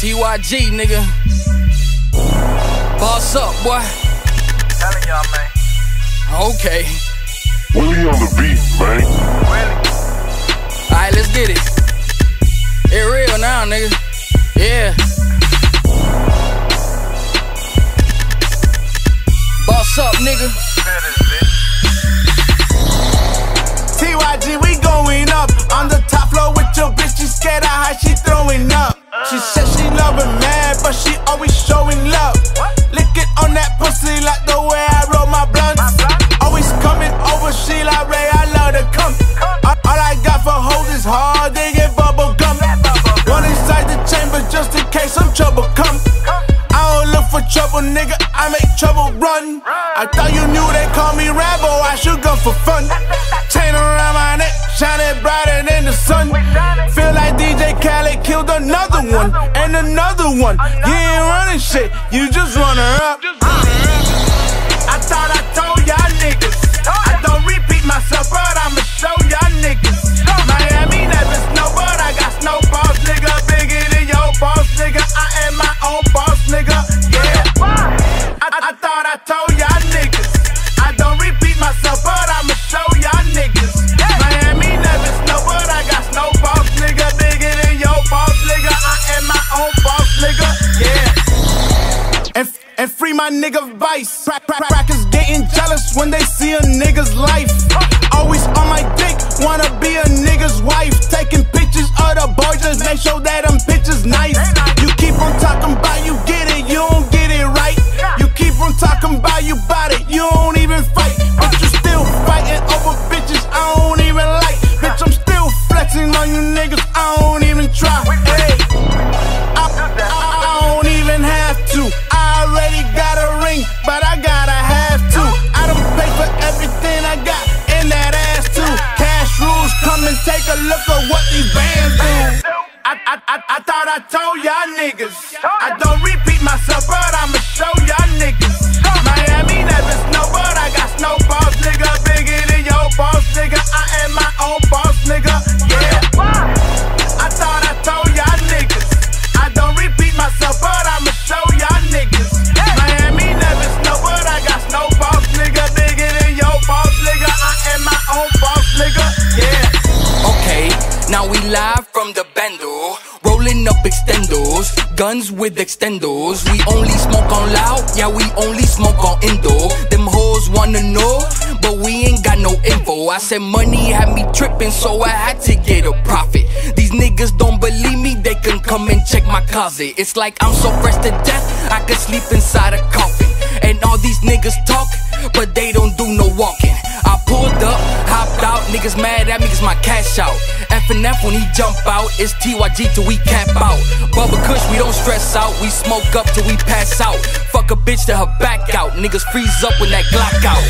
TYG, nigga. Boss up, boy. Telling y'all, man. Okay. Willie on the beat, man. Really? Alright, let's get it. It real now, nigga. Yeah. Boss up, nigga. TYG, we going up. On the top floor with your bitch, she scared of how she throwing up. She said she loving mad, but she always showing love. Lick it on that pussy like the way I roll my blunts. Always coming over, she like Ray, I love to come. All I got for hoes is hard, they get bubble gum. One inside the chamber just in case some trouble come. I don't look for trouble, nigga, I make trouble run. I thought you knew they call me Rambo, I shoot gun for fun. Chain around my neck, shining brighter than the sun. Feel like DJ Khaled killed another one, and another one. You ain't running shit, you just run her up. I thought I told y'all niggas, I don't repeat myself, but I'ma show y'all niggas. Miami never snow, but I got snowballs, nigga. Bigger than your boss, nigga. I am my own boss, nigga. Yeah. I thought I told y'all niggas, I don't repeat myself, but I'ma show y'all niggas. Miami never snow, but I got snowballs, nigga. Bigger than your boss, nigga. I am my own boss, nigga. Yeah. And free my nigga Vice. Crackers getting jealous when they see a nigga's life. Always on my dick, wanna be a nigga's wife. Taking pictures of the boys, just make sure that them pictures nice. You keep on talking about you get it, you don't get it right. You keep on talking about you bout it, you don't even fight. But you still fighting over bitches I don't even like. Bitch, I'm still flexing on you niggas, I don't even try. Hey, I don't even have to. I already got a ring, but I gotta have to. I don't pay for everything I got in that ass too. Cash rules, come and take a look at what these bands do. I thought I told y'all niggas, I don't repeat myself, but I'ma show y'all niggas. Miami never snow, but I got snowballs, nigga. Bigger than your boss, nigga. I am my own boss, nigga. Yeah. I thought I told y'all niggas, I don't repeat myself, but I'ma show y'all niggas. Miami never snow, but I got snowballs, nigga. Bigger than your boss, nigga. I am my own boss, nigga. Yeah. Okay, now we live from the bando, rolling up extendos, guns with extendos. We only smoke on loud, yeah, we only smoke on indoor. Them hoes wanna know, but we ain't got no info. I said money had me tripping, so I had to get a profit. These niggas don't believe me, they can come and check my closet. It's like I'm so fresh to death, I could sleep inside a coffin. And all these niggas talk, but they don't do no walking. I pulled up, hopped out, niggas mad at me cause my cash out. F&F when he jump out, it's TYG till we cap out. Bubba Kush, we don't stress out, we smoke up till we pass out. Fuck a bitch till her back out, niggas freeze up when that Glock out.